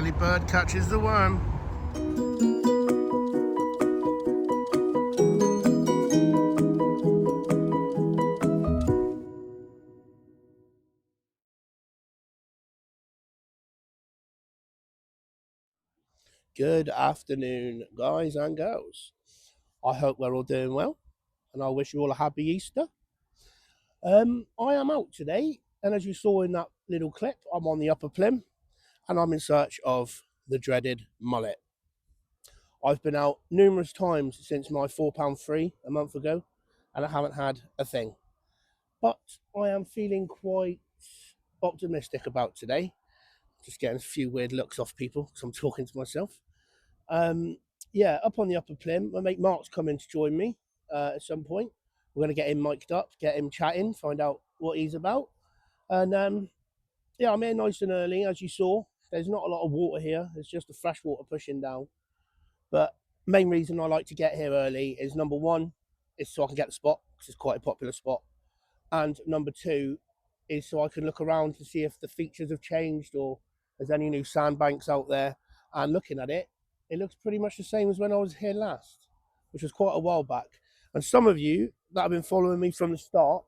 Early bird catches the worm. Good afternoon, guys and girls. I hope we're all doing well, and I wish you all a happy Easter. I am out today, and as you saw in that little clip, I'm on the Upper Plym, and I'm in search of the dreaded mullet. I've been out numerous times since my £4 free a month ago, and I haven't had a thing. But I am feeling quite optimistic about today. Just getting a few weird looks off people because I'm talking to myself. Yeah, up on the Upper Plym, my mate Mark's coming to join me at some point. We're going to get him mic'd up, get him chatting, find out what he's about. And yeah, I'm here nice and early, as you saw. There's not a lot of water here. It's just the fresh water pushing down. But main reason I like to get here early is number one, is so I can get the spot, because it's quite a popular spot. And number two is so I can look around to see if the features have changed or there's any new sandbanks out there. And looking at it, it looks pretty much the same as when I was here last, which was quite a while back. And some of you that have been following me from the start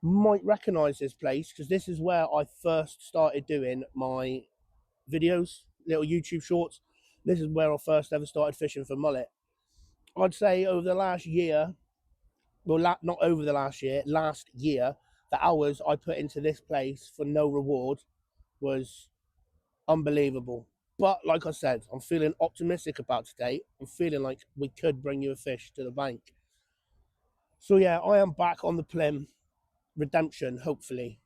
might recognize this place, because this is where I first started doing my videos, little YouTube shorts. This is where I first ever started fishing for mullet. I'd say over the last year, well, not over the last year, last year, the hours I put into this place for no reward was unbelievable. But like I said, I'm feeling optimistic about today. I'm feeling like we could bring you a fish to the bank. So yeah, I am back on the Plym. Redemption, hopefully.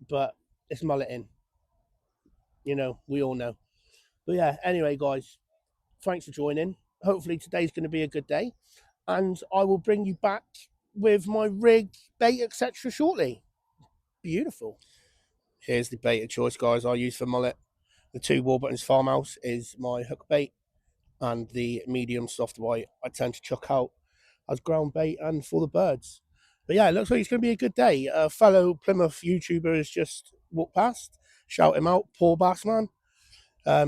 But it's mulleting. You know, we all know. But yeah, anyway, guys, thanks for joining. Hopefully today's going to be a good day. And I will bring you back with my rig, bait, etc. shortly. Beautiful. Here's the bait of choice, guys, I use for mullet. The 2 Warburton's Farmhouse is my hook bait, and the medium soft white I tend to chuck out as ground bait and for the birds. But yeah, it looks like it's going to be a good day. A fellow Plymouth YouTuber has just walked past. Shout him out, Paul Bassman.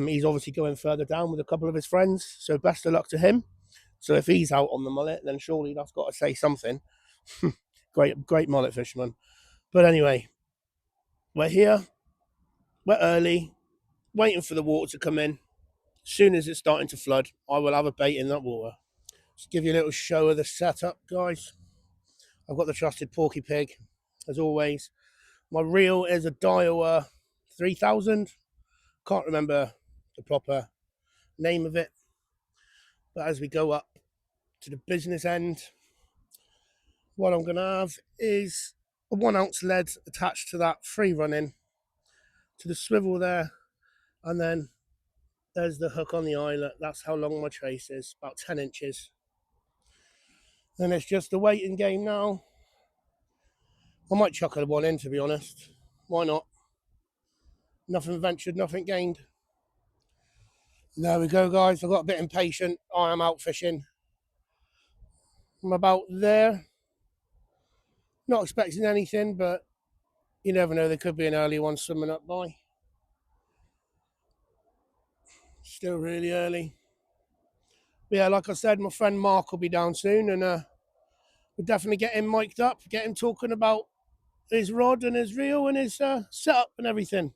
He's obviously going further down with a couple of his friends, so best of luck to him. So if he's out on the mullet, then surely that's got to say something. Great mullet fisherman. But anyway, we're here, we're early, waiting for the water to come in. As soon as it's starting to flood, I will have a bait in that water. Just give you a little show of the setup, guys. I've got the trusted Porky Pig, as always. My reel is a Daiwa 3000. Can't remember the proper name of it. But as we go up to the business end, what I'm going to have is a 1 ounce lead attached to that free running to the swivel there, and then there's the hook on the eyelet. That's how long my trace is, about 10 inches. And it's just a waiting game now. I might chuck a one in, to be honest. Why not? Nothing ventured, nothing gained. There we go, guys. I got a bit impatient. I am out fishing. I'm about there. Not expecting anything, but you never know. There could be an early one swimming up by. Still really early. But yeah, like I said, my friend Mark will be down soon, and we'll definitely get him mic'd up, get him talking about his rod and his reel and his setup and everything.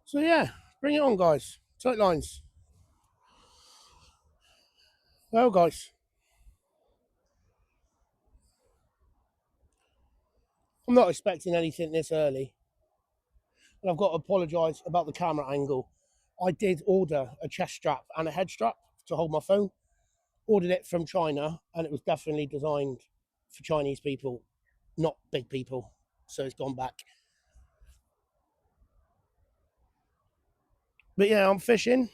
So yeah, bring it on, guys. Tight lines. Well, guys, I'm not expecting anything this early, and I've got to apologise about the camera angle. I did order a chest strap and a head strap to hold my phone. Ordered it from China, and it was definitely designed for Chinese people, not big people. So it's gone back. But yeah, I'm fishing.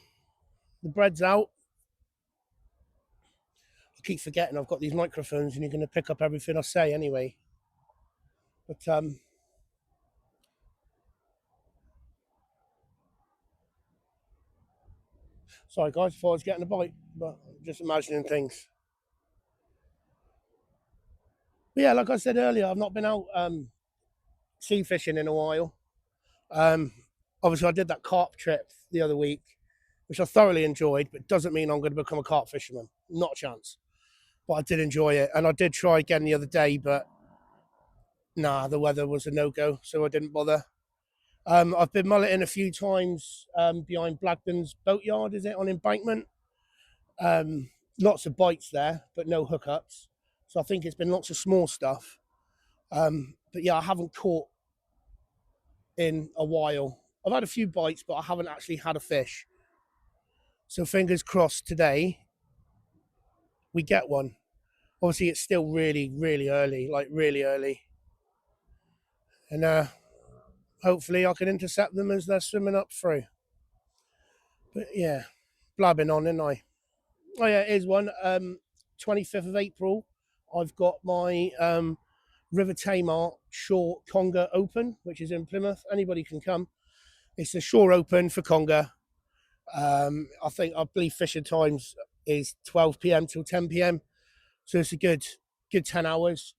The bread's out. I keep forgetting I've got these microphones, and you're going to pick up everything I say anyway. But sorry guys, thought I was getting a bite, but I'm just imagining things. But yeah, like I said earlier, I've not been out sea fishing in a while. obviously I did that carp trip the other week, which I thoroughly enjoyed, but doesn't mean I'm going to become a carp fisherman. Not a chance. But I did enjoy it, and I did try again the other day, but nah, the weather was a no-go, so I didn't bother. I've been mulleting a few times behind Blagden's boatyard, is it, on Embankment? Lots of bites there, but no hookups. So I think it's been lots of small stuff. But yeah, I haven't caught in a while. I've had a few bites, but I haven't actually had a fish. So fingers crossed today we get one. Obviously, it's still really, really early, like really early. And hopefully I can intercept them as they're swimming up through. But yeah, blabbing on, isn't I? Oh yeah, here's one. 25th of April, I've got my River Tamar Shore Conga Open, which is in Plymouth. Anybody can come. It's a shore open for Conga. I believe fishing times is 12 p.m. till 10 p.m. So it's a good 10 hours.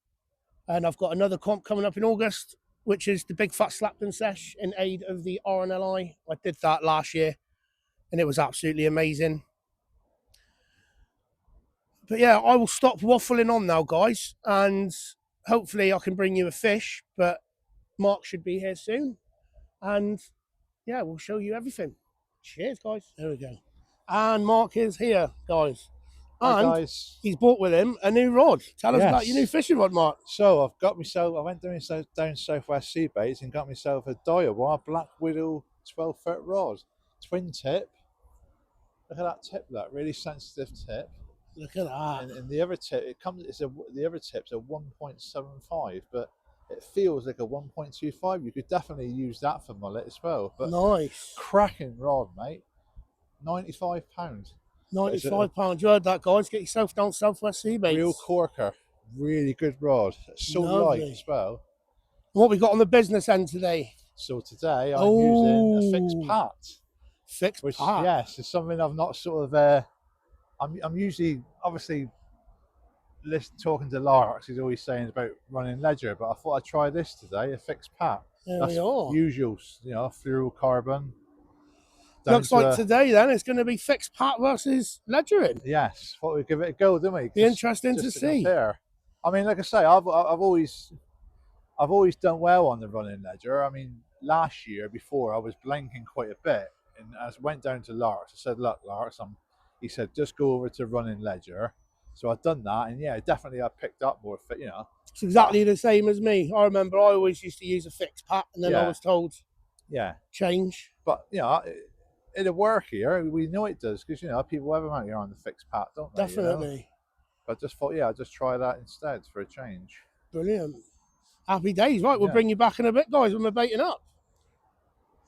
And I've got another comp coming up in August, which is the Big Fat Slapton Sesh in aid of the RNLI. I did that last year, and it was absolutely amazing. But yeah, I will stop waffling on now, guys, and hopefully I can bring you a fish, but Mark should be here soon. And yeah, we'll show you everything. Cheers, guys. There we go. And Mark is here, guys. Hi, And guys. he's brought with him a new rod. Tell us about your new fishing rod, Mark. So I went down Southwest Sea Baits and got myself a Daiwa Black Widow 12-foot rod, twin tip. Look at that tip, that really sensitive tip. Look at that. And the other tip, the other tip's a 1.75, but it feels like a 1.25. You could definitely use that for mullet as well. But nice, cracking rod, mate. £95. £95. You heard that, guys. Get yourself down Southwest Sea Baits. Real corker, really good rod. So light as well. What we got on the business end today? So today I'm using a fixed pat. Fixed pat. Yes, it's something I've not sort of. I'm usually obviously talking to Larks. He's always saying about running ledger, but I thought I'd try this today, a fixed pat. There we are. Usual, fluorocarbon. Looks like today then it's going to be fixed pat versus ledgering. Yes, thought we'd give it a go, didn't we? Be interesting to see. Compare. I mean, like I say, I've always done well on the running ledger. I mean, last year before I was blanking quite a bit, and I went down to Larks. I said, "Look, Larks," he said, "just go over to running ledger." So I've done that, and yeah, definitely I picked up more. It's exactly the same as me. I remember I always used to use a fixed pat, and then I was told, change. But it'll work here. We know it does because people have them out here on the fixed pat, don't they? Definitely. But I just thought, I'll just try that instead for a change. Brilliant. Happy days. Right, we'll bring you back in a bit, guys, when we're baiting up.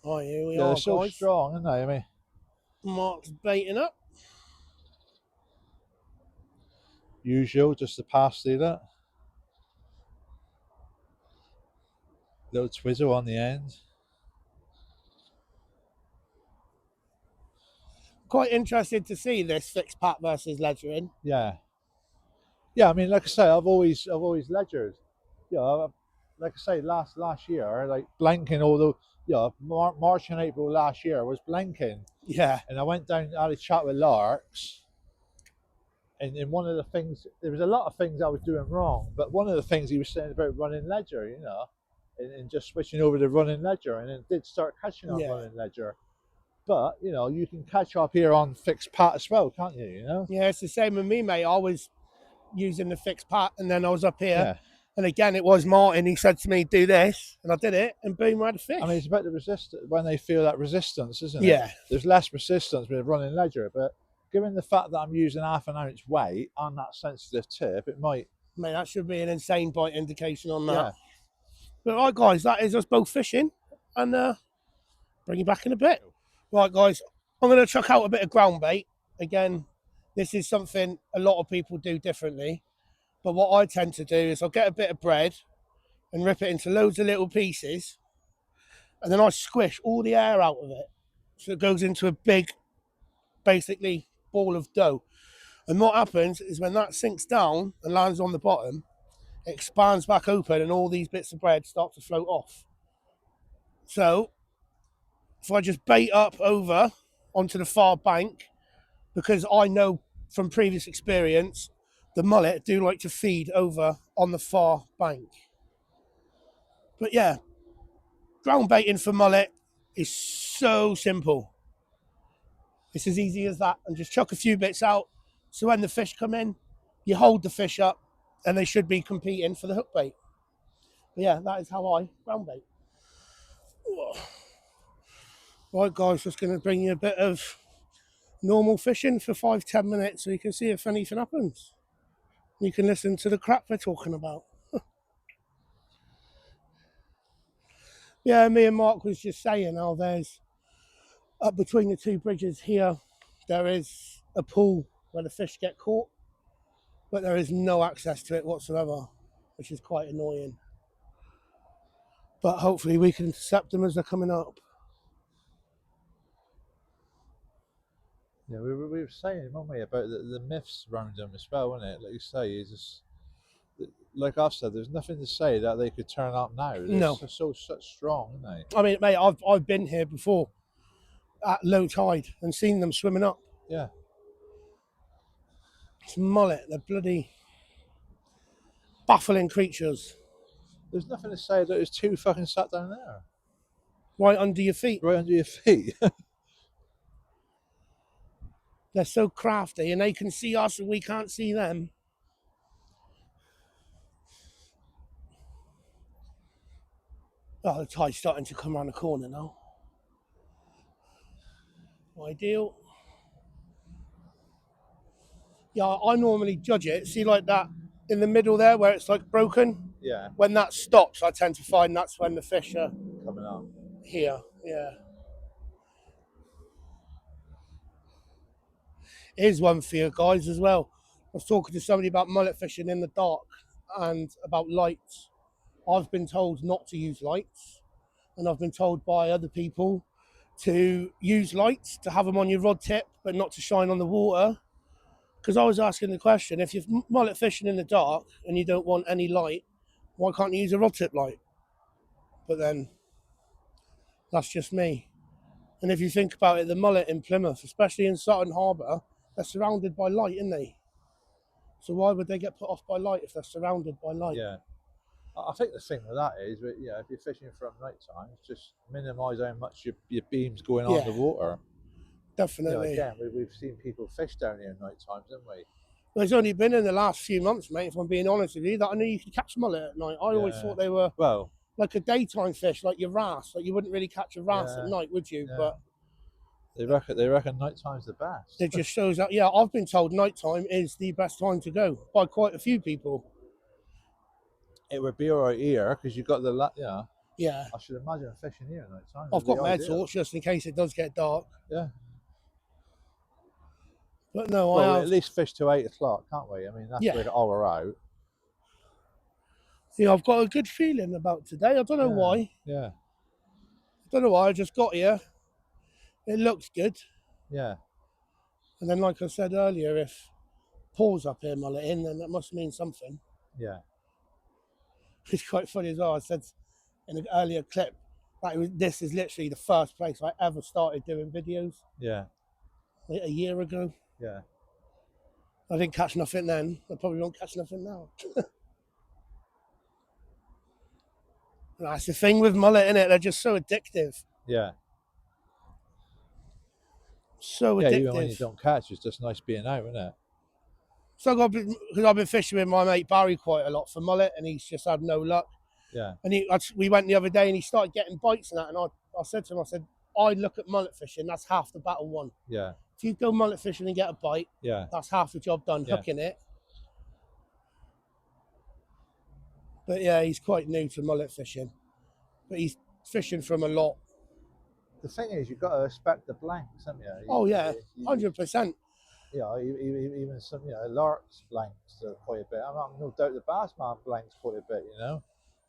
Oh, here we are, they're so guys. strong, aren't they? I mean, Mark's baiting up. Usual, just to pass through that. Little twizzle on the end. Quite interested to see this fixed pat versus ledgering. Yeah. I mean, like I say, I've always ledgered. Like I say, last year, like blanking all the March and April last year was blanking. Yeah. And I went down, had a chat with Larks, and one of the things, there was a lot of things I was doing wrong, but one of the things he was saying about running ledger, and just switching over to running ledger, and it did start catching on running ledger. But you can catch up here on fixed pat as well, can't you? Yeah, it's the same with me, mate. I was using the fixed pat, and then I was up here, and again it was Martin. He said to me, "Do this," and I did it, and boom, I had a fish. I mean, it's about the resistance when they feel that resistance, isn't it? Yeah. There's less resistance with running ledger, but given the fact that I'm using half an ounce weight on that sensitive tip, it might. Mate, that should be an insane bite indication on that. Yeah. But right, guys, that is us both fishing, and bring you back in a bit. Right, guys, I'm going to chuck out a bit of ground bait. Again, this is something a lot of people do differently. But what I tend to do is I'll get a bit of bread and rip it into loads of little pieces. And then I squish all the air out of it. So it goes into a big, basically, ball of dough. And what happens is when that sinks down and lands on the bottom, it expands back open and all these bits of bread start to float off. So if I just bait up over onto the far bank, because I know from previous experience, the mullet do like to feed over on the far bank. But yeah, ground baiting for mullet is so simple. It's as easy as that, and just chuck a few bits out. So when the fish come in, you hold the fish up, and they should be competing for the hook bait. But yeah, that is how I ground bait. Right, guys, just going to bring you a bit of normal fishing for 5-10 minutes so you can see if anything happens. You can listen to the crap we're talking about. Yeah, me and Mark was just saying how there's, up between the two bridges here, there is a pool where the fish get caught, but there is no access to it whatsoever, which is quite annoying. But hopefully we can intercept them as they're coming up. Yeah, we were saying, weren't we, about the myths around them as well, wasn't it? Like you say, is just, like I've said, there's nothing to say that they could turn up now. They're No. such strong, aren't they? I mean, mate, I've been here before at low tide and seen them swimming up. Yeah. It's mullet, they're bloody baffling creatures. There's nothing to say that there's two fucking sat down there. Right under your feet. Right under your feet. They're so crafty and they can see us and we can't see them. Oh, the tide's starting to come around the corner now. Ideal. Yeah, I normally judge it. See, like that in the middle there where it's like broken? Yeah. When that stops, I tend to find that's when the fish are coming up here. Yeah. Here's one for you guys as well. I was talking to somebody about mullet fishing in the dark and about lights. I've been told not to use lights, and I've been told by other people to use lights, to have them on your rod tip, but not to shine on the water. Because I was asking the question, if you're mullet fishing in the dark and you don't want any light, why can't you use a rod tip light? But then, that's just me. And if you think about it, the mullet in Plymouth, especially in Sutton Harbour, they're surrounded by light, aren't they? So why would they get put off by light if they're surrounded by light? Yeah. I think the thing with that is, that, yeah, if you're fishing from night time, just minimise how much your beam's going on the water. Definitely. You know, again, we've seen people fish down here at night times, haven't we? Well, it's only been in the last few months, mate, if I'm being honest with you, that I knew you could catch mullet at night. I always thought they were like a daytime fish, like your wrasse. Like you wouldn't really catch a wrasse at night, would you? Yeah. But they reckon night time's the best. It just shows that, yeah, I've been told night time is the best time to go by quite a few people. It would be all right here because you've got the, Yeah. I should imagine fishing here at night time. I've got my torch just in case it does get dark. Yeah. But no, well, we at least fish to 8 o'clock, can't we? I mean, that's where all we're out. Yeah, I've got a good feeling about today. I don't know why. Yeah. I don't know why. I just got here. It looks good. Yeah. And then, like I said earlier, if Paul's up here mulleting, then that must mean something. Yeah. It's quite funny as well. I said in an earlier clip, this is literally the first place I ever started doing videos. Yeah. Like a year ago. Yeah. I didn't catch nothing then. I probably won't catch nothing now. That's the thing with mullet, innit? They're just so addictive. Yeah. So addictive. Yeah, even when you don't catch, it's just nice being out, isn't it? So because I've been fishing with my mate Barry quite a lot for mullet, and he's just had no luck. Yeah. And we went the other day, and he started getting bites and that, and I said to him, I look at mullet fishing, that's half the battle won. Yeah. If you go mullet fishing and get a bite, that's half the job done, hooking it. But yeah, he's quite new to mullet fishing. But he's fishing from a lot. The thing is, you've got to respect the blanks, haven't you? Oh yeah, 100%. Yeah, even some, larks blanks quite a bit. I'm no doubt the bass man blanks quite a bit, you know.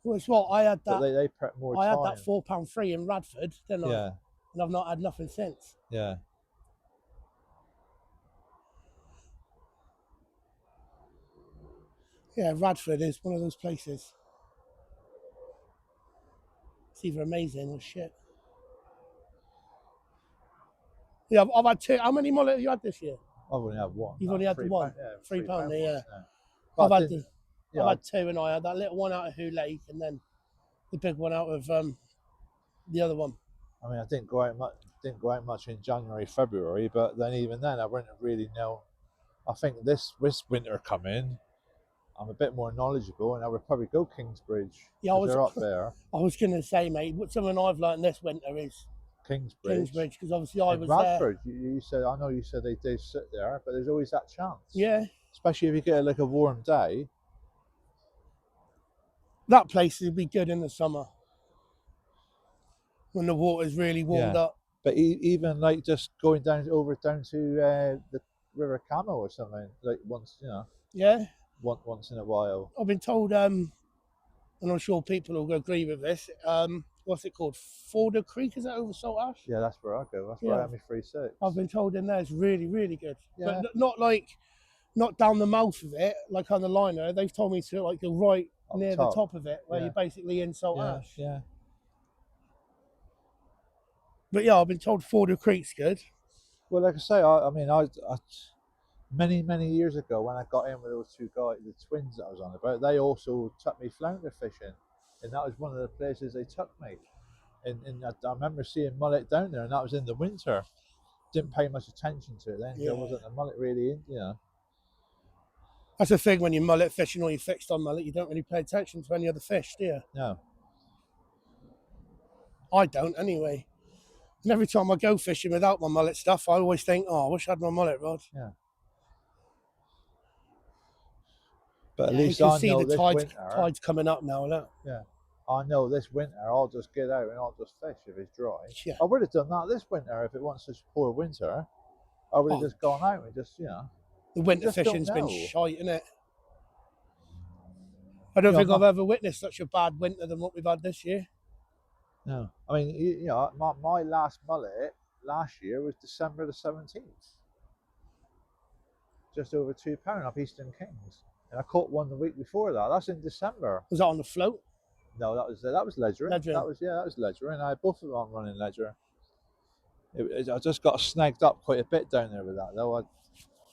Well, it's what I had that. But they prep more time. I had that £4 free in Radford, didn't I? Yeah. And I've not had nothing since. Yeah. Yeah, Radford is one of those places. It's either amazing or shit. Yeah, I've had two. How many mullet have you had this year? I've only had one. You've only had the one? Yeah, £3, yeah. But I've I had didn't, I've had two, and I had that little one out of Who Lake, and then the big one out of the other one. I mean, I didn't go out much in January, February, but then even then, I wouldn't really know. I think this winter coming, I'm a bit more knowledgeable, and I would probably go Kingsbridge. Yeah, they're up there. I was going to say, mate, what something I've learned this winter is Kingsbridge, because obviously I in was Bradford. You said, I know you said they sit there, but there's always that chance. Yeah. Especially if you get like a warm day. That place would be good in the summer when the water's really warmed up. But even like just going down to the River Camel or something, like once, Yeah. Once in a while. I've been told, and I'm sure people will agree with this. What's it called? Forder Creek, is that over Salt Ash? Yeah, that's where I go. That's where I have my 3-6. I've been told in there it's really, really good. Yeah. But not down the mouth of it, like on the liner. They've told me to like go right near the top of it, where you're basically in Salt Ash. Yeah. But yeah, I've been told Forder Creek's good. Well, like I say, I mean, I many years ago when I got in with those two guys, the twins that I was on about, they also took me flounder fishing, and that was one of the places they took me. And I remember seeing mullet down there, and that was in the winter. Didn't pay much attention to it then. There wasn't a mullet really in, That's the thing when you're mullet fishing or you're fixed on mullet, you don't really pay attention to any other fish, do you? No. I don't anyway. And every time I go fishing without my mullet stuff, I always think, oh, I wish I had my mullet rod. Yeah. But at least I know this winter. Tide's coming up now, look. Yeah. I know this winter I'll just get out and I'll just fish if it's dry. Yeah. I would have done that this winter if it wasn't such a poor winter. I would have just gone out and just, The winter fishing's been shite, isn't it? I don't think I've ever witnessed such a bad winter than what we've had this year. No. I mean, my last mullet last year was December the 17th. Just over £2 off Eastern Kings. And I caught one the week before that. That's in December. Was that on the float? No, that was ledgering. That was ledgering. I had both of them on running ledger. I just got snagged up quite a bit down there with that though.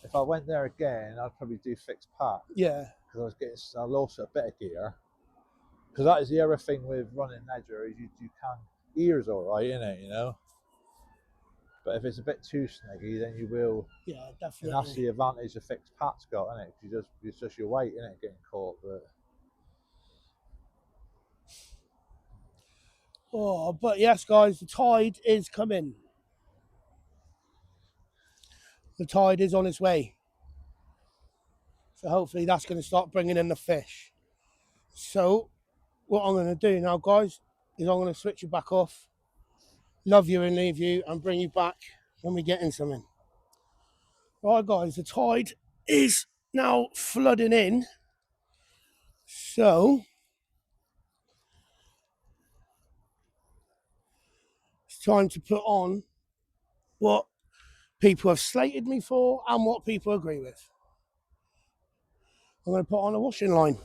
If I went there again, I'd probably do fixed pack. Yeah. Because I lost a bit of gear. Because that is the other thing with running ledger is you can ears all right in it, But if it's a bit too snaggy, then you will. Yeah, definitely. And that's the advantage a fixed pack's got, isn't it? It's just your weight, isn't it, getting caught. But yes, guys, the tide is coming. The tide is on its way. So hopefully that's going to start bringing in the fish. So what I'm going to do now, guys, is I'm going to switch you back off, love you and leave you, and bring you back when we get in something. Right, guys, the tide is now flooding in. So it's time to put on what people have slated me for and what people agree with. I'm going to put on a washing line.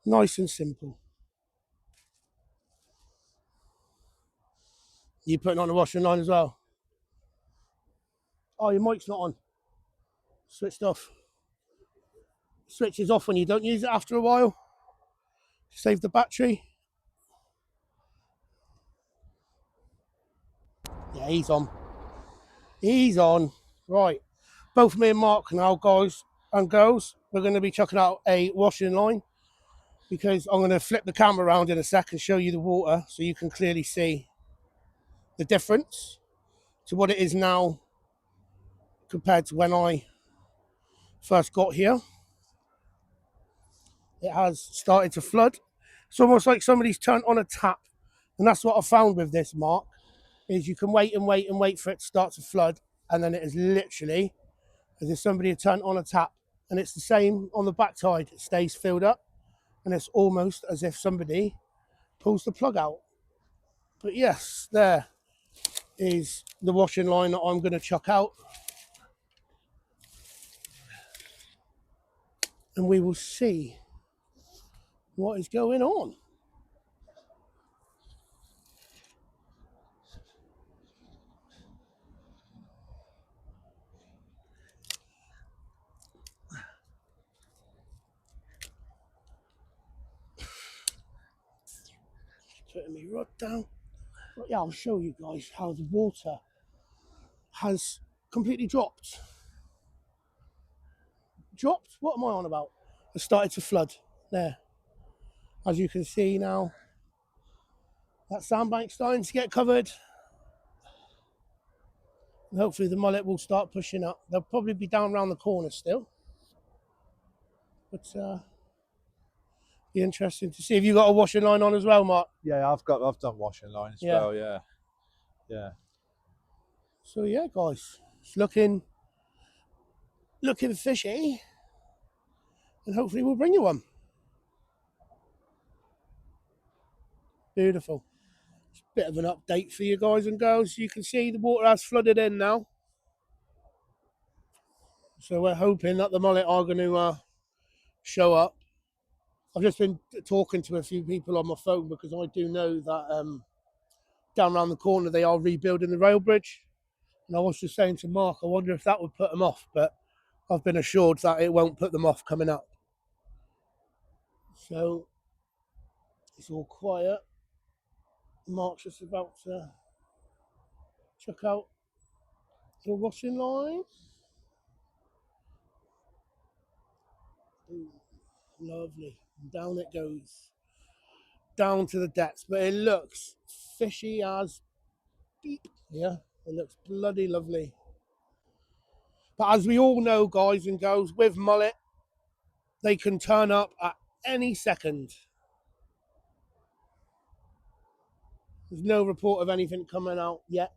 Nice and simple. You putting on a washing line as well? Oh, your mic's not on. Switched off. Switches off when you don't use it after a while. Save the battery. Yeah, he's on. He's on. Right. Both me and Mark now, guys and girls, we're going to be chucking out a washing line because I'm going to flip the camera around in a sec and show you the water so you can clearly see the difference to what it is now compared to when I first got here. It has started to flood. It's almost like somebody's turned on a tap. And that's what I found with this, Mark, is you can wait and wait and wait for it to start to flood. And then it is literally as if somebody had turned on a tap. And it's the same on the back side. It stays filled up. And it's almost as if somebody pulls the plug out. But yes, there is the washing line that I'm going to chuck out. And we will see What is going on? Putting me right down. But yeah, I'll show you guys how the water has completely dropped. Dropped? What am I on about? It started to flood there. As you can see now, that sandbank's starting to get covered. And hopefully the mullet will start pushing up. They'll probably be down around the corner still. But be interesting to see. Have you got a washing line on as well, Mark? Yeah, I've done washing line as well. Yeah. So yeah, guys, it's looking fishy, and hopefully we'll bring you one. Beautiful. It's a bit of an update for you guys and girls. You can see the water has flooded in now. So we're hoping that the mullet are going to show up. I've just been talking to a few people on my phone because I do know that down around the corner they are rebuilding the rail bridge. And I was just saying to Mark, I wonder if that would put them off, but I've been assured that it won't put them off coming up. So it's all quiet. Mark's just about to check out the washing line. Ooh, lovely. And down it goes. Down to the depths. But it looks fishy as beep. Yeah, it looks bloody lovely. But as we all know, guys and girls, with mullet, they can turn up at any second. There's no report of anything coming out yet.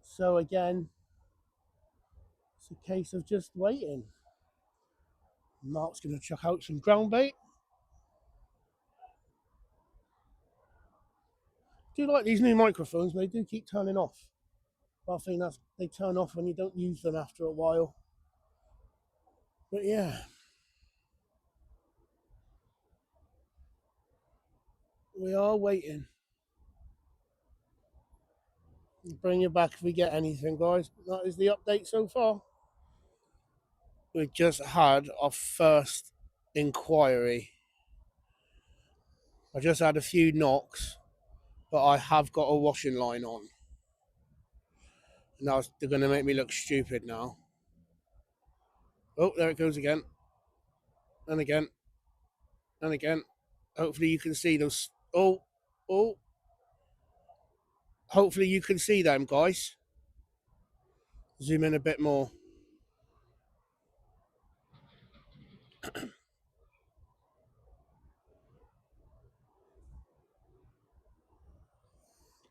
So again, it's a case of just waiting. Mark's going to chuck out some ground bait. I do like these new microphones, but they do keep turning off. But I think that's they turn off when you don't use them after a while. But yeah. We are waiting. We'll bring you back if we get anything, guys. That is the update so far. We just had our first inquiry. I just had a few knocks, but I have got a washing line on. Now they're going to make me look stupid now. Oh, there it goes again. And again. And again. Hopefully you can see those. Oh. Hopefully you can see them, guys. Zoom in a bit more.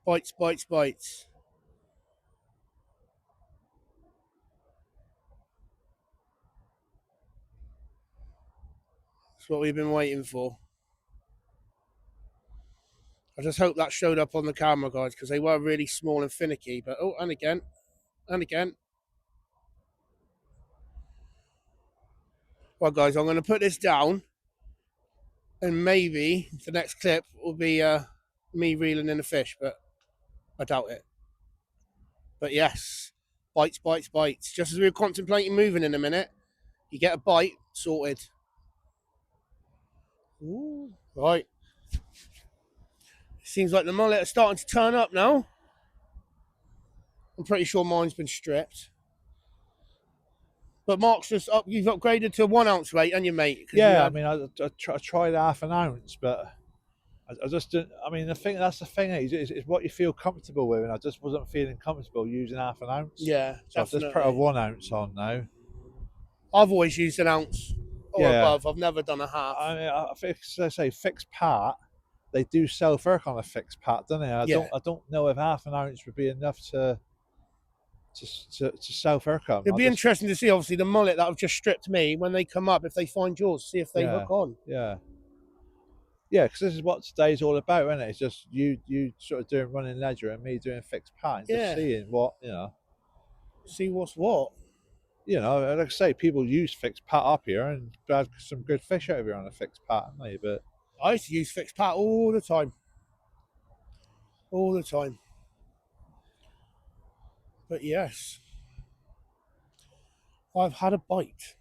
Bites, bites, bites. That's what we've been waiting for. I just hope that showed up on the camera, guys, because they were really small and finicky. But oh, and again. And again. Well, guys, I'm going to put this down. And maybe the next clip will be me reeling in a fish, but I doubt it. But yes, bites, bites, bites. Just as we were contemplating moving in a minute, you get a bite, sorted. Ooh, right. Seems like the mullet are starting to turn up now. I'm pretty sure mine's been stripped. But Mark's just up. You've upgraded to 1 ounce weight, and you mate. Yeah, I mean, I tried half an ounce, but I just didn't. I mean, that's the thing is what you feel comfortable with, and I just wasn't feeling comfortable using half an ounce. Yeah, so definitely. I've just put a 1 ounce on now. I've always used an ounce or above. I've never done a half. I mean, I think, as I say, fixed part. They do self-work on a fixed part, don't they? I don't know if half an ounce would be enough to self-work on. It'd be interesting to see, obviously, the mullet that have just stripped me, when they come up, if they find yours, see if they hook on. Yeah, because this is what today's all about, isn't it? It's just you sort of doing running ledger and me doing fixed part, and just seeing what, see what's what. you know, like I say, people use fixed pat up here and had some good fish out of here on a fixed pat, haven't they? But I used to use fixed pat all the time. All the time. But yes, I've had a bite.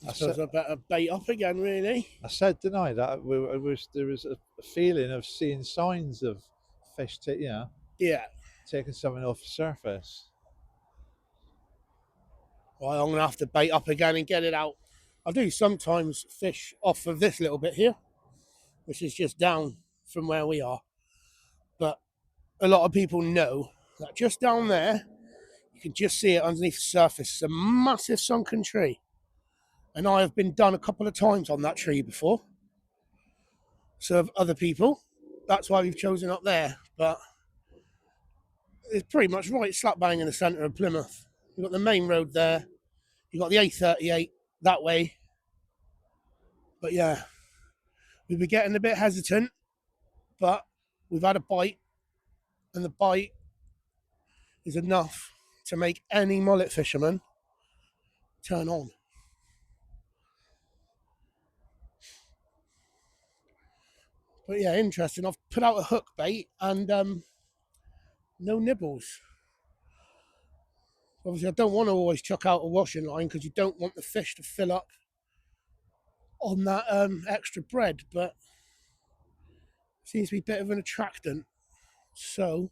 I suppose I better bait up again, really. I said, didn't I, that there was a feeling of seeing signs of fish, you know, Yeah. taking something off the surface. Well, I'm going to have to bait up again and get it out. I do sometimes fish off of this little bit here, which is just down from where we are. But a lot of people know that just down there, you can just see it underneath the surface. It's a massive sunken tree. And I have been done a couple of times on that tree before. So have other people. That's why we've chosen up there. But it's pretty much right slap bang in the centre of Plymouth. You've got the main road there. You've got the A38 that way. But yeah, we've been getting a bit hesitant, but we've had a bite, and the bite is enough to make any mullet fisherman turn on. But yeah, interesting. I've put out a hook bait and no nibbles. Obviously, I don't want to always chuck out a washing line because you don't want the fish to fill up on that extra bread, but it seems to be a bit of an attractant. So,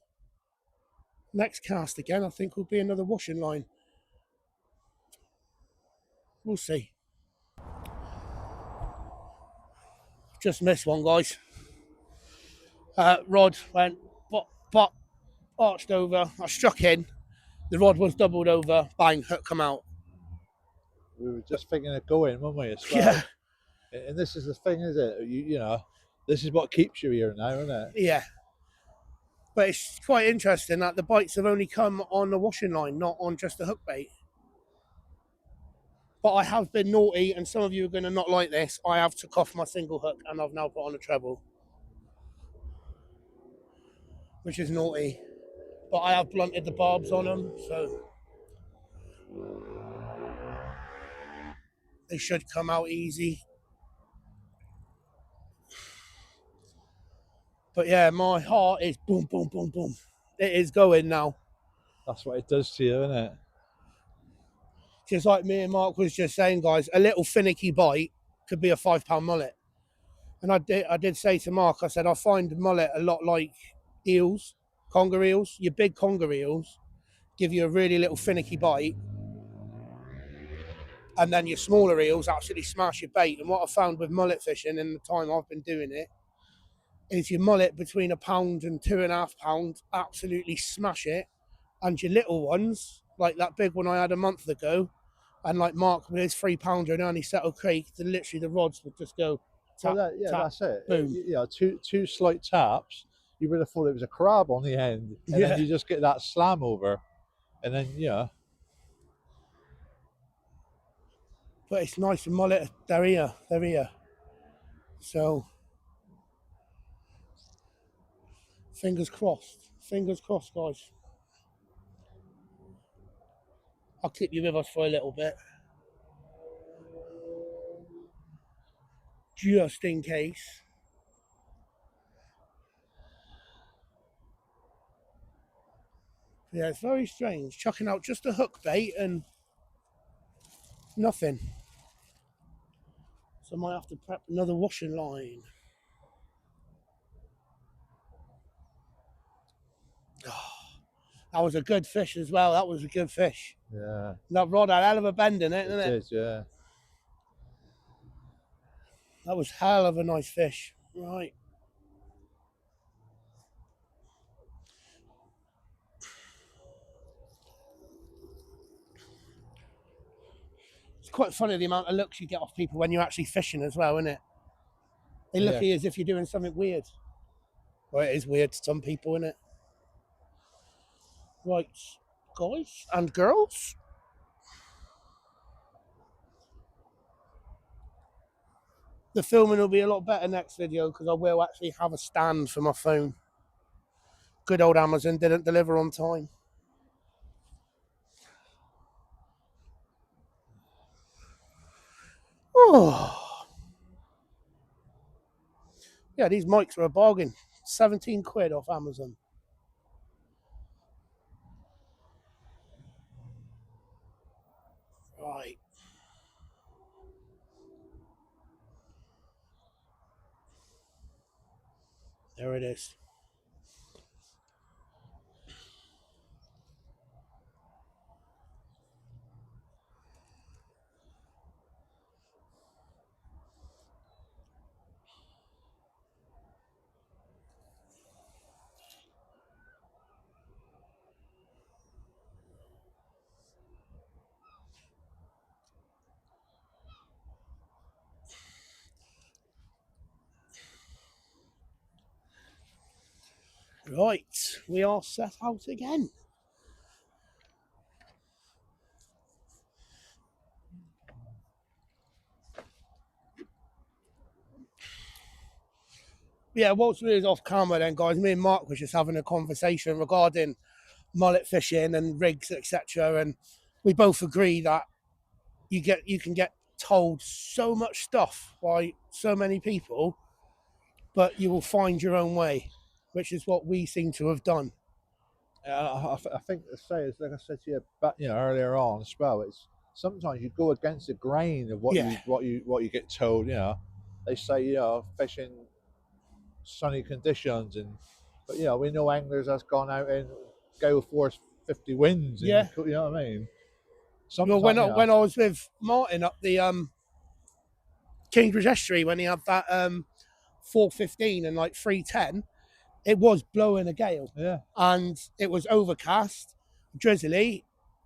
next cast again, I think will be another washing line. We'll see. Just missed one, guys. Rod went bop, arched over. I struck in. The rod was doubled over. Bang, hook come out. We were just thinking of going, weren't we, as well? Yeah. And this is the thing, is it? You know, this is what keeps you here now, isn't it? Yeah. But it's quite interesting that the bites have only come on the washing line, not on just the hook bait. But I have been naughty, and some of you are going to not like this. I have took off my single hook, and I've now put on a treble, which is naughty. But I have blunted the barbs on them, so they should come out easy. But yeah, my heart is boom, boom, boom, boom. It is going now. That's what it does to you, isn't it? Just like me and Mark was just saying, guys, a little finicky bite could be a £5 mullet. And I did say to Mark, I said, I find mullet a lot like eels, conger eels. Your big conger eels give you a really little finicky bite. And then your smaller eels absolutely smash your bait. And what I found with mullet fishing in the time I've been doing it is your mullet between £1 and £2.5 absolutely smash it. And your little ones, like that big one I had a month ago, and like Mark with his £3 and only settled creek, literally the rods would just go tap, Well, yeah, tap, that's it. boom. You know, two slight taps, you would have thought it was a crab on the end, and Yeah. then you just get that slam over, and then But it's nice and mullet. They're here. So fingers crossed, guys. I'll keep you with us for a little bit, just in case. Yeah, it's very strange. Chucking out just a hook bait and nothing. So I might have to prep another washing line. That was a good fish as well. That was a good fish. Yeah. That rod had a hell of a bend in it, didn't it? It did, yeah. That was hell of a nice fish. Right. It's quite funny the amount of looks you get off people when you're actually fishing as well, isn't it? They look at you as if you're doing something weird. Well, it is weird to some people, isn't it? Right, guys and girls. The filming will be a lot better next video because I will actually have a stand for my phone. Good old Amazon didn't deliver on time. Yeah, these mics were a bargain. 17 quid off Amazon. Right. There it is. Right, we are set out again. Yeah, whilst we was off camera then, guys, me and Mark was just having a conversation regarding mullet fishing and rigs, etc. And we both agree that you can get told so much stuff by so many people, but you will find your own way, which is what we seem to have done. I think to say is like I said to you, earlier on as well. It's sometimes you go against the grain of what Yeah. you get told. They say fishing sunny conditions, but we know anglers that's gone out in gale force 50 winds, and Yeah. you know what I mean. Well, Sometimes when I was with Martin up the Kingsbridge Estuary, when he had that 415 and like 310, it was blowing a gale. Yeah. And it was overcast, drizzly,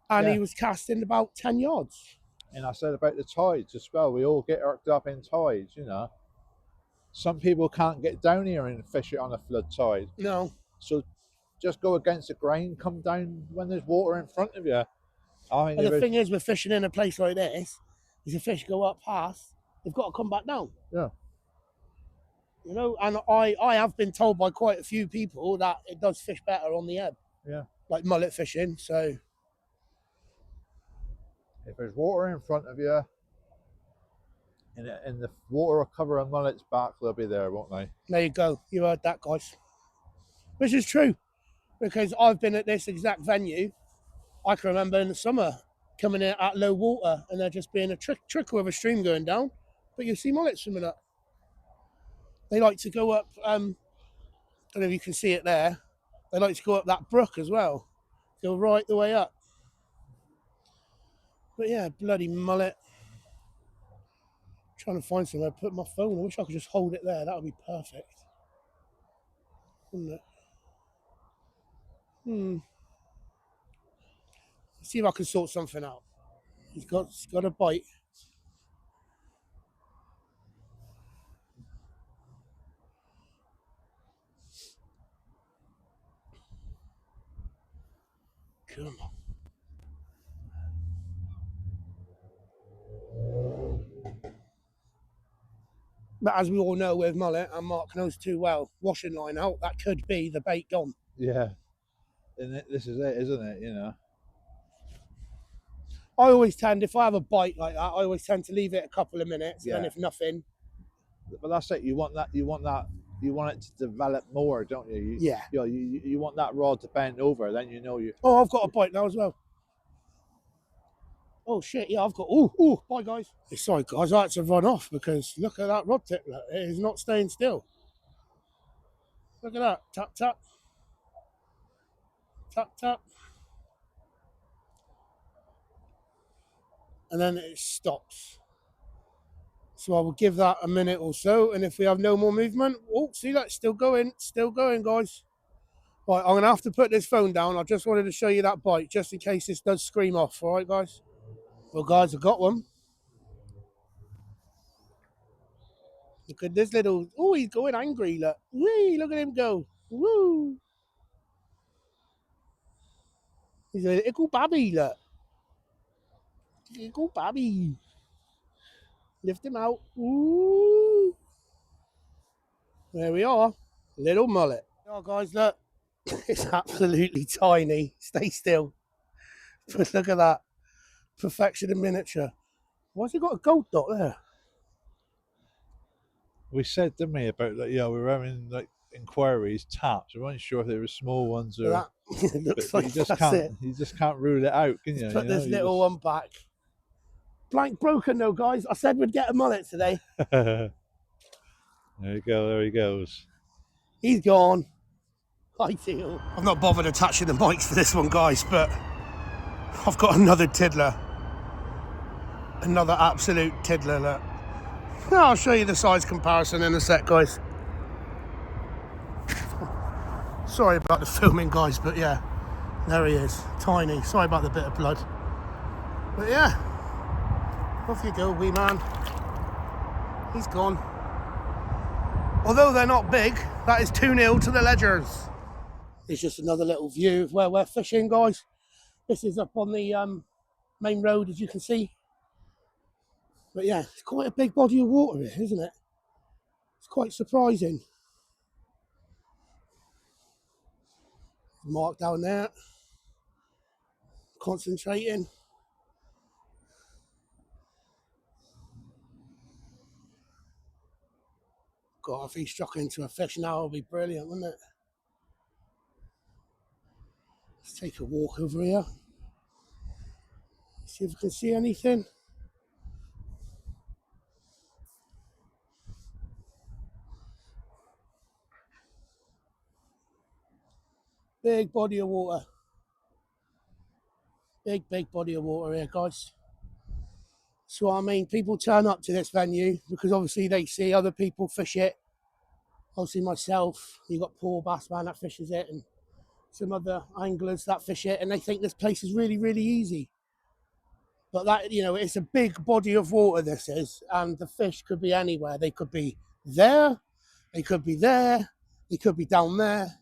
and Yeah. he was casting about 10 yards. And I said about the tides as well. We all get irked up in tides. Some people can't get down here and fish it on a flood tide. No. So just go against the grain, come down when there's water in front of you. And the thing is, with fishing in a place like this, is the fish go up past, they've got to come back down. Yeah. And I have been told by quite a few people that it does fish better on the ebb. Yeah. Like mullet fishing. So if there's water in front of you, and the water will cover a mullet's back, they'll be there, won't they? There you go. You heard that, guys. Which is true, because I've been at this exact venue. I can remember in the summer coming in at low water and there just being a trickle of a stream going down, but you see mullets swimming up. They like to go up. I don't know if you can see it there. They like to go up that brook as well. Go right the way up. But yeah, bloody mullet. Trying to find somewhere to put my phone. I wish I could just hold it there. That would be perfect. Wouldn't it? Let's see if I can sort something out. He's got a bite. Come on. But as we all know with mullet, and Mark knows too well, washing line out, that could be the bait gone. Yeah. And this is it, isn't it? I always tend, if I have a bite like that, I always tend to leave it a couple of minutes, Yeah. and if nothing. But that's it. You want it to develop more, don't you? Yeah. You want that rod to bend over, then you. Oh, I've got a bite now as well. Oh shit! Yeah, I've got. Oh, bye guys. Sorry guys, I had to run off because look at that rod tip. Look, it is not staying still. Look at that. Tap tap. Tap tap. And then it stops. So I will give that a minute or so, and if we have no more movement, oh, see that, still going, guys. Right, I'm gonna have to put this phone down. I just wanted to show you that bite, just in case this does scream off. All right, guys. Well, guys, I got one. Look at this little. Oh, he's going angry. Look, wee! Look at him go. Woo! He's a little babby. Look, little babby. Lift him out. Ooh! There we are. Little mullet. Oh, guys, look. It's absolutely tiny. Stay still. But look at that. Perfection in miniature. Why's he got a gold dot there? We said, didn't we, about like, we were having like inquiries, taps. We weren't sure if they were small ones or, But that looks but like that's it. you just can't rule it out, can Let's you? put this You little one back. Blank broken though, guys. I said we'd get a mullet today. there you go. There he goes. He's gone. I feel. I've not bothered attaching the mics for this one, guys, but I've got another tiddler. Another absolute tiddler. Look. I'll show you the size comparison in a sec, guys. Sorry about the filming, guys, but yeah, there he is. Tiny. Sorry about the bit of blood. But yeah, off you go, wee man. He's gone. Although they're not big, that is 2-0 to the Ledgers. It's just another little view of where we're fishing, guys. This is up on the main road, as you can see. But yeah, it's quite a big body of water here, isn't it? It's quite surprising. Mark down there. Concentrating. God, if he struck into a fish now, it'll be brilliant, wouldn't it? Let's take a walk over here. See if we can see anything. Big body of water. Big body of water here, guys. So I mean, people turn up to this venue because obviously they see other people fish it. Obviously myself, you got Paul Bassman that fishes it and some other anglers that fish it, and they think this place is really, really easy. But that, it's a big body of water, this is, and the fish could be anywhere. They could be there, they could be there, they could be down there,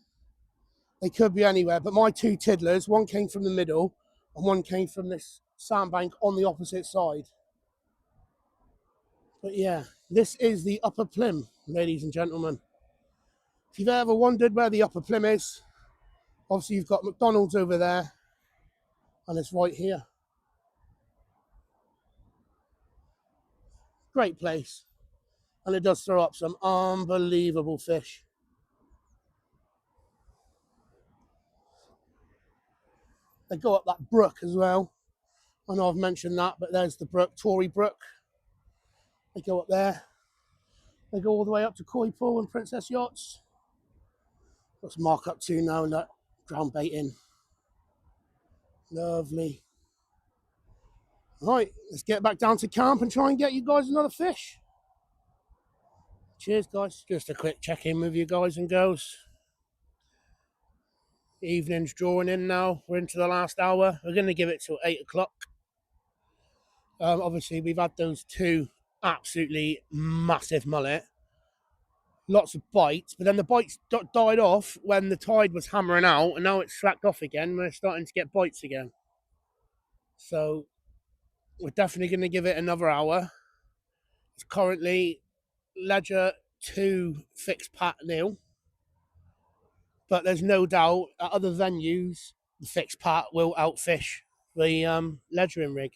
they could be anywhere. But my two tiddlers, one came from the middle and one came from this sandbank on the opposite side. But yeah, this is the Upper PLYM, ladies and gentlemen. If you've ever wondered where the Upper PLYM is, obviously you've got McDonald's over there, and it's right here. Great place. And it does throw up some unbelievable fish. They go up that brook as well. I know I've mentioned that, but there's the brook, Tory Brook. They go up there. They go all the way up to Koi Pool and Princess Yachts. Let's mark up to now and that ground baiting. Lovely. Right, let's get back down to camp and try and get you guys another fish. Cheers, guys. Just a quick check-in with you guys and girls. Evening's drawing in now. We're into the last hour. We're going to give it till 8 o'clock. Obviously, we've had those two absolutely massive mullet. Lots of bites, but then the bites died off when the tide was hammering out, and now it's slacked off again. We're starting to get bites again. So we're definitely going to give it another hour. It's currently Ledger 2 fixed pat 0. But there's no doubt at other venues, the fixed pat will outfish the ledgering rig.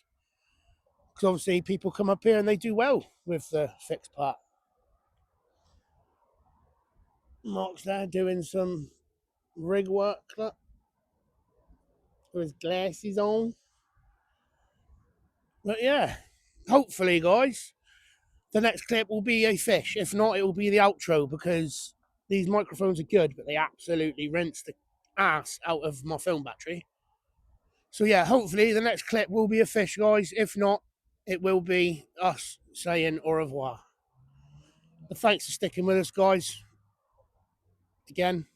Because obviously people come up here and they do well with the fixed pat. Mark's there doing some rig work with his glasses on. But yeah, hopefully, guys, the next clip will be a fish. If not, it will be the outro, because these microphones are good, but they absolutely rinse the ass out of my film battery. So yeah, hopefully the next clip will be a fish, guys. If not, it will be us saying au revoir. But thanks for sticking with us, guys. Again,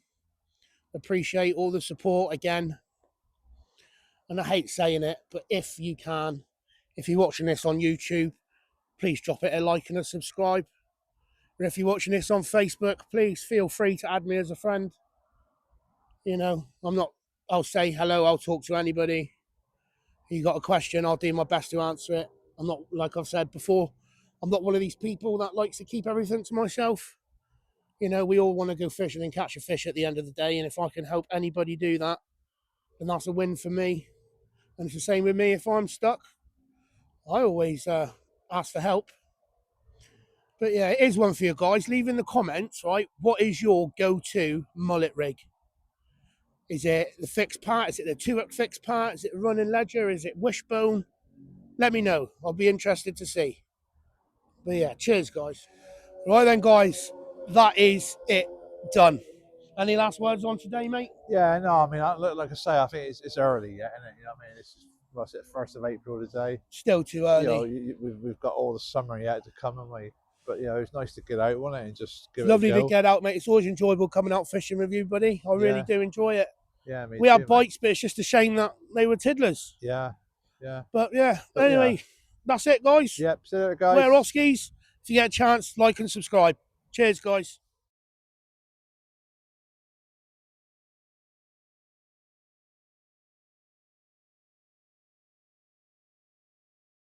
appreciate all the support again. And I hate saying it, but if you can, if you're watching this on YouTube, please drop it a like and a subscribe. Or if you're watching this on Facebook, please feel free to add me as a friend. I'll say hello, I'll talk to anybody. If you got a question, I'll do my best to answer it. I'm not, like I've said before, I'm not one of these people that likes to keep everything to myself. We all want to go fishing and catch a fish at the end of the day, and if I can help anybody do that, then that's a win for me. And it's the same with me. If I'm stuck, I always ask for help. But yeah, it is one for you guys. Leave in the comments, right? What is your go-to mullet rig? Is it the fixed part? Is it the 2-hook fixed part? Is it a running ledger? Is it wishbone? Let me know. I'll be interested to see. But yeah, cheers, guys. Right then, guys, that is it done. Any last words on today, mate? Yeah, no, I mean, like I say, I think it's early yet, isn't it? You know what I mean? It's what's it, 1st of April today. Still too You know, early. we've got all the summer yet to come, haven't we? But you know, it's nice to get out, wasn't it, and just give It's it a lovely to go. get out, mate. It's always enjoyable coming out fishing with you, buddy. I really Yeah. do enjoy it. Yeah, me We too, had mate. bites, but it's just a shame that they were tiddlers. Yeah, yeah. But yeah, But anyway, yeah. that's it, guys. Yep, see you later, guys. We're Oskies. If you get a chance, like and subscribe. Cheers, guys.